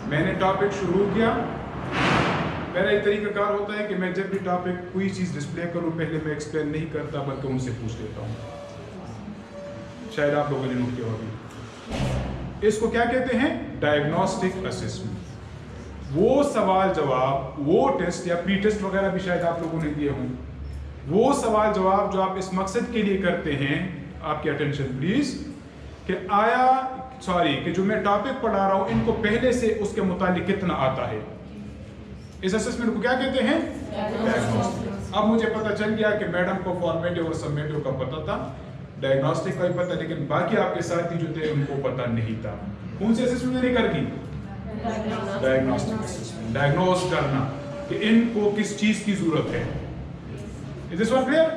मैंने टॉपिक शुरू किया। मेरा एक तरीकाकार होता है कि मैं जब भी टॉपिक कोई चीज़ डिस्प्ले करूँ पहले मैं एक्सप्लेन नहीं करता बल्कि उनसे पूछ लेता हूँ। शायद आप लोगों ने नोट किया होगा। इसको क्या कहते हैं? Diagnostic assessment. वो सवाल जवाब, वो टेस्ट या प्री टेस्ट वगैरह भी शायद आप लोगों ने दिए हों, वो सवाल जवाब जो आप इस मकसद के लिए करते हैं, आपकी अटेंशन प्लीज, कि कि जो मैं टॉपिक पढ़ा रहा हूं इनको पहले से उसके मुतालिक कितना आता है। इस असेसमेंट को क्या कहते हैं? डायग्नोस्टिक। अब मुझे पता चल गया कि मैडम को फॉर्मेटिव और सबमेटिव का पता था, डायग्नोस्टिक का भी पता, लेकिन बाकी आपके साथी जो थे उनको पता नहीं था। कौन सी असेसमेंट मैंने कर दी? Diagnostic assessment. डायग्नोस करना कि इनको किस चीज की जरूरत है। Is this one clear?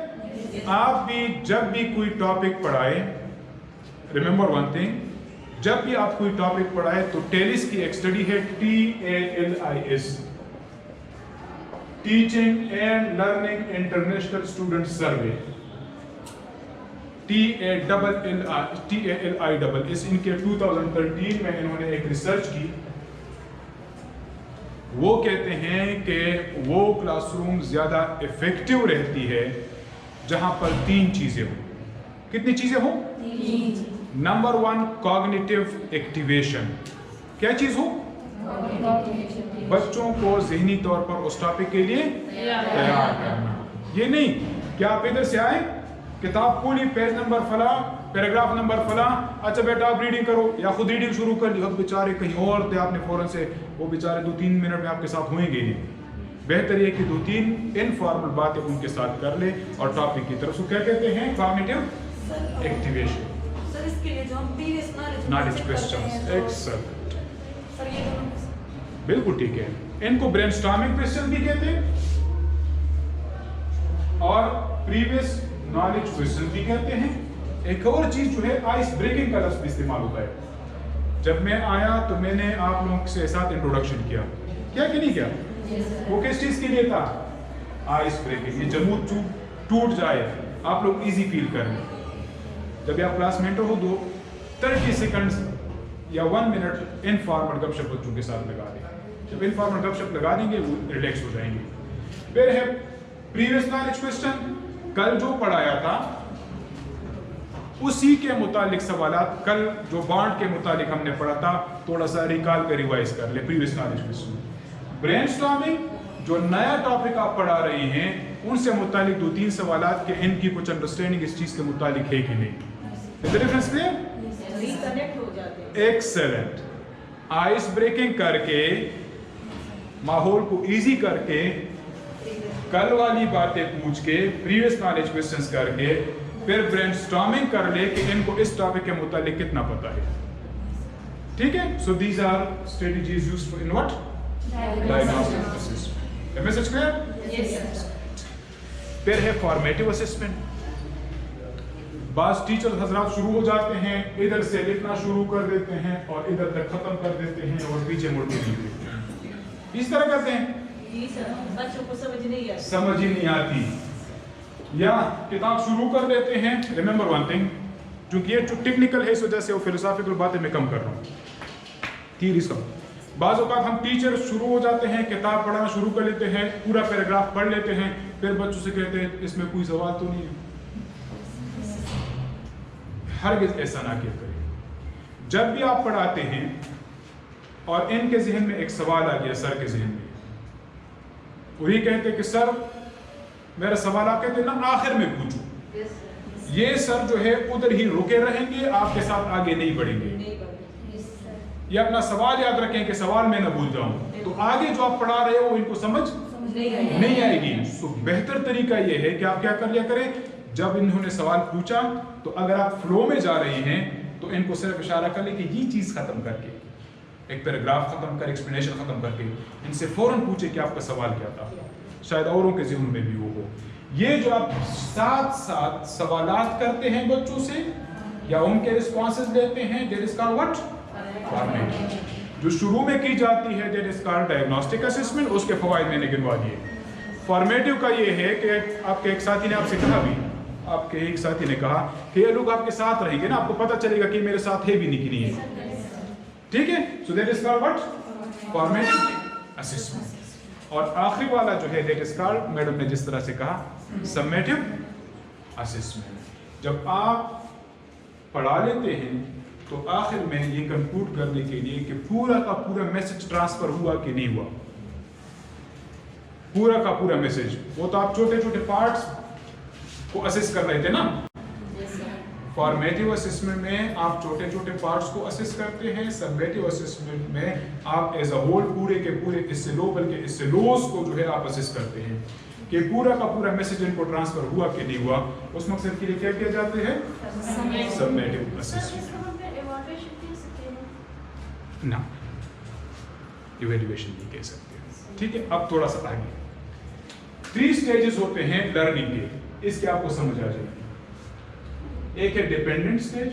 आप भी जब भी कोई टॉपिक पढ़ाए, रिमेंबर वन थिंग, जब भी आप कोई टॉपिक पढ़ाए तो टेलिस की एक स्टडी है, TALIS, teaching and learning international student survey, TALIS, इनके 2013 में इन्होंने एक रिसर्च की। वो कहते हैं कि वो क्लासरूम ज्यादा इफेक्टिव रहती है जहां पर 3 चीजें हो। कितनी चीजें हो? 3। Number 1, cognitive activation. क्या चीज हो? बच्चों को ज़हनी तौर पर उस टॉपिक के लिए तैयार करना। ये नहीं कि आप इधर से आए, किताब खोली, पेज नंबर फला, पैराग्राफ नंबर फला, अच्छा बेटा आप रीडिंग करो, या खुद रीडिंग शुरू कर ली। अब बेचारे कहीं और थे, आपने फौरन से, वो बेचारे 2-3 मिनट में आपके साथ होंगे नहीं। बेहतर ये कि 2-3 इनफॉर्मल बातें उनके साथ कर ले और टॉपिक की तरफ से क्या कहते हैं? Cognitive activation. सर इसके लिए जो हम previous knowledge questions, excellent, sir ये बिल्कुल ठीक है। इनको ब्रेनस्टॉर्मिंग क्वेश्चन भी कहते हैं और प्रीवियस नॉलेज क्वेश्चन भी कहते हैं। एक और चीज जो है, आइस ब्रेकिंग का लफ्ज़ भी इस्तेमाल होता है। जब मैं आया तो मैंने आप लोगों के साथ इंट्रोडक्शन किया, क्या कि नहीं किया? वो किस चीज के लिए था? Ice breaking. ये जमूद टूट जाए, आप लोग इजी फील करें। जब आप क्लास में हो, 30 सेकंड्स या 1 मिनट इनफॉर्मल गपशप बच्चों के साथ लगा दें। जब इनफॉर्मल गपशप लगा देंगे वो रिलैक्स हो जाएंगे। फिर है प्रीवियस नॉलेज क्वेश्चन, कल जो पढ़ाया था उसी के मुतालिक सवालात, कल जो बॉन्ड के मुतालिक हमने पढ़ा था, थोड़ा सा रिकॉल कर रिवाइज कर ले, प्रीवियस नॉलेज क्वेश्चन। ब्रेनस्टॉर्मिंग, जो नया टॉपिक आप पढ़ा रहे हैं उनसे मुतालिक 2-3 सवालात के इनकी कुछ अंडरस्टैंडिंग इस चीज के मुतालिक है कि नहीं। Difference clear? रिकनेक्ट हो जाते हैं। एक्सेलेंट। आइस ब्रेकिंग करके, माहौल को इजी करके, कल वाली बातें पूछ के, प्रीवियस नॉलेज क्वेश्चंस करके, फिर ब्रेनस्टॉर्मिंग कर ले कि इनको इस टॉपिक के मुतालिक कितना पता है। ठीक है? So these are strategies used in what? Diagnostic assessment. Message clear? Yes. फिर है फॉर्मेटिव असेसमेंट। बास टीचर हजरात शुरू हो जाते हैं, इधर से लिखना शुरू कर देते हैं और इधर तक खत्म कर देते हैं और पीछे मुड़ के लिख देते हैं। इस तरह करते हैं, बच्चों को समझ ही नहीं आती। या किताब शुरू कर देते हैं। रिमेंबर वन थिंग, क्योंकि ये जो टेक्निकल है इस वजह से वो फिलोसॉफिकल बातें मैं कम कर रहा हूँ, थीरीज कम। बाज़ औक़ात हम टीचर शुरू हो जाते हैं, किताब पढ़ना शुरू कर लेते हैं, पूरा पैराग्राफ पढ़ लेते हैं, फिर बच्चों से कहते हैं इसमें कोई सवाल तो नहीं है। हरगिज़ ऐसा ना किया करें। जब भी आप पढ़ाते हैं और इनके जहन में एक सवाल आ गया, सर के जहन में, वो ये कहते कि सर मेरा सवाल, आप कहते ना आखिर में पूछो। ये सर जो है उधर ही रुके रहेंगे, आपके साथ आगे नहीं बढ़ेंगे। ये अपना सवाल याद रखें कि सवाल मैं ना भूल जाऊं, तो आगे जो आप पढ़ा रहे हो इनको समझ नहीं आएगी। तो बेहतर तरीका ये है कि आप क्या कर लिया करें, जब इन्होंने सवाल पूछा तो अगर आप फ्लो में जा रहे हैं तो इनको सिर्फ इशारा कर ले कि ये चीज खत्म करके, एक पैराग्राफ खत्म कर, एक्सप्लेनेशन खत्म करके इनसे फौरन पूछे कि आपका सवाल क्या था। शायद औरों के ज़हन में भी वो हो। ये जो आप साथ साथ सवालात करते हैं बच्चों से या उनके रिस्पॉन्सेज लेते हैं, that is called what? Formative. जो शुरू में की जाती है that is called diagnostic assessment. उसके फवाइद मैंने गिनवा दिए। फॉर्मेटिव का ये है कि आपके एक साथी ने आपसे कहा भी, आपके एक साथी ने कहा कि ये लोग आपके साथ रहेंगे ना, आपको पता चलेगा कि मेरे साथ है भी नहीं कि नहीं है। ठीक है? So that is called what? Formative assessment. और आखिरी वाला जो है दैट इज कॉल्ड, मैडम ने जिस तरह से कहा, समेटिव असेसमेंट। जब आप पढ़ा लेते हैं तो आखिर में ये कंक्लूड करने के लिए कि पूरा का पूरा मैसेज ट्रांसफर हुआ कि नहीं हुआ, पूरा का पूरा मैसेज, वो तो आप छोटे छोटे पार्ट्स को असेस कर रहे थे ना। फॉर्मेटिव असेसमेंट में आप छोटे छोटे पार्ट्स को असेस करते हैं, समेटिव असेसमेंट में आप एज अ होल पूरे के पूरे इससे लो बल्कि इससे लोस को जो है आप असेस करते हैं कि पूरा का पूरा मैसेज इनको ट्रांसफर हुआ कि नहीं हुआ। उस मकसद के लिए क्या किया जाते हैं, समेटिव असेसमेंट। ना, इवैल्यूएशन नहीं कह सकते। ठीक है, अब थोड़ा सा आगे 3 स्टेजेस होते हैं लर्निंग के, इसके आपको समझ आ जाएगी। एक है डिपेंडेंट स्टेज,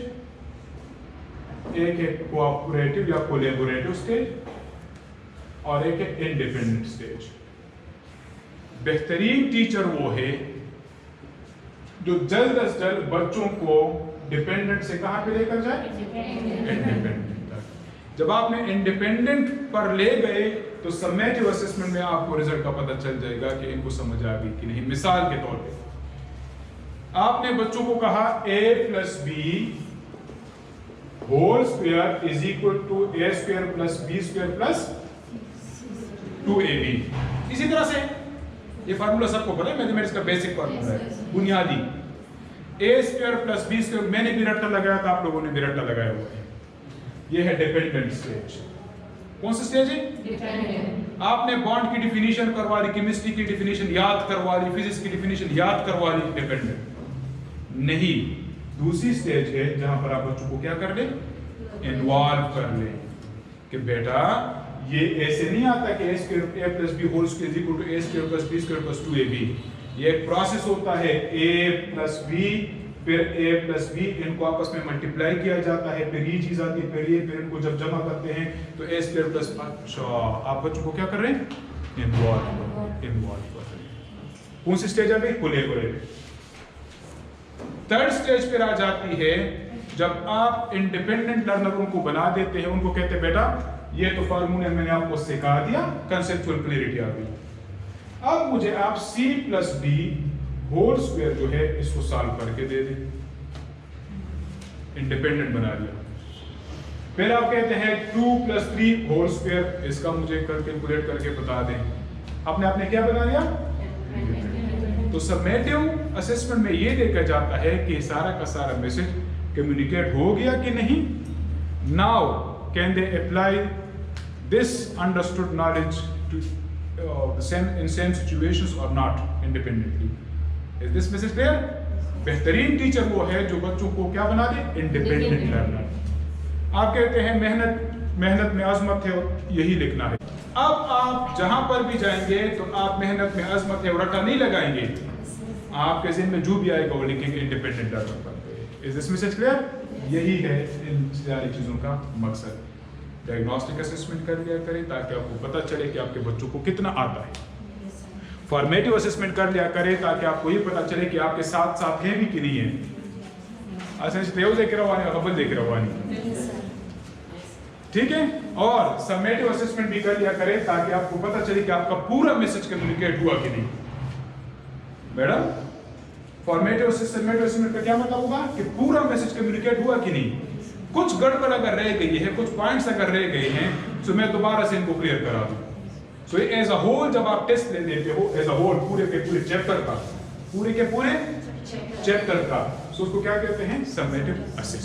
एक है कोऑपरेटिव या कोलैबोरेटिव स्टेज, और एक है इंडिपेंडेंट स्टेज। बेहतरीन टीचर वो है जो जल्द अज जल्द बच्चों को डिपेंडेंट से कहां पे लेकर जाए, इंडिपेंडेंट तक। जब आपने इंडिपेंडेंट पर ले गए तो समेटिव असेसमेंट में आपको रिजल्ट का पता चल जाएगा कि इनको समझ आ गई कि नहीं। मिसाल के तौर पे आपने बच्चों को कहा a + b whole square is equal to a² + b² + 2ab। इसी तरह से ये फार्मूला सबको पता है, मैथमेटिक्स का बेसिक फार्मूला है, बुनियादी। a² + b², मैंने भी रट्टा लगाया था, आप लोगों ने भी रट्टा लगाया हुआ है। ये है डिपेंडेंट स्टेज। कौन सा स्टेज है, डिपेंडेंट। आपने बॉन्ड की डिफिनीशन करवा ली, केमिस्ट्री की डिफिनीशन याद करवा ली, फिजिक्स की डिफिनीशन याद करवा ली, डिपेंडेंट नहीं। दूसरी स्टेज है जहां पर आप बच्चों को क्या कर ले, इन्वॉल्व कर ले कि बेटा ये ऐसे नहीं आता कि a + b whole square is equal to a² + b² + 2ab। ये एक प्रोसेस होता है, a + b फिर a + b, इनको आपस में मल्टीप्लाई किया जाता है, फिर ये चीज आती है, फिर इनको जब जमा करते हैं तो a² + अच्छा आप बच्चों को क्या कर रहे हैं, इन्वॉल्व कर रहे हैं। कौन सी स्टेज आ गई, कोलैबोरेटिव। थर्ड स्टेज पर आ जाती है जब आप इंडिपेंडेंट लर्नरों को बना देते हैं, उनको कहते हैं बेटा ये तो फार्मूला मैंने आपको सिखा दिया, कंसेप्चुअल क्लैरिटी आ गई, अब मुझे आप c + d होल स्क्वायर जो है इसको सॉल्व करके दे दें। इंडिपेंडेंट बना दिया। फिर आप कहते हैं 2 + 3 होल स्क्वायर, इसका मुझे कैलकुलेट करके बता दें। आपने क्या बना दिया, तो समेटिव असेसमेंट में ये देखा जाता है कि सारा का सारा मैसेज कम्युनिकेट हो गया कि नहीं। Now can they apply this understood knowledge to in same situations or not independently. Is this message clear? बेहतरीन टीचर वो है जो बच्चों को क्या बना दे, इंडिपेंडेंट लर्नर। आप कहते हैं मेहनत में अजमत है, यही लिखना है। अब आप जहां पर भी जाएंगे तो आप मेहनत में अजमत है और रट्टा नहीं लगाएंगे, आपके ज़हन में जो भी आएगा वो लिखेंगे इंडिपेंडेंट लर्नर पर। Is this message clear? यही है इन सारी चीजों का मकसद। डायग्नोस्टिक असेसमेंट कर लिया करें ताकि आपको पता चले कि आपके बच्चों को कितना आता है। फॉर्मेटिव असेसमेंट कर लिया करें ताकि आपको ये पता चले कि आपके साथ साथ हैं भी कि नहीं है। ठीक है, और समेटिव असेसमेंट भी कर लिया करें ताकि आपको पता चले कि आपका पूरा मैसेज कम्युनिकेट हुआ कि नहीं। मैडम फॉर्मेटिव असेसमेंट का क्या मतलब होगा कि पूरा मैसेज कम्युनिकेट हुआ कि नहीं। कुछ गड़बड़ अगर रह गई है, कुछ पॉइंट्स अगर रह गए हैं तो मैं दोबारा से इनको क्लियर करा दूं। सो एज अ होल जब आप टेस्ट ले लेते हो एज अ होल पूरे के पूरे चैप्टर का, सो उसको क्या कहते हैं, समेटिव असेसमेंट।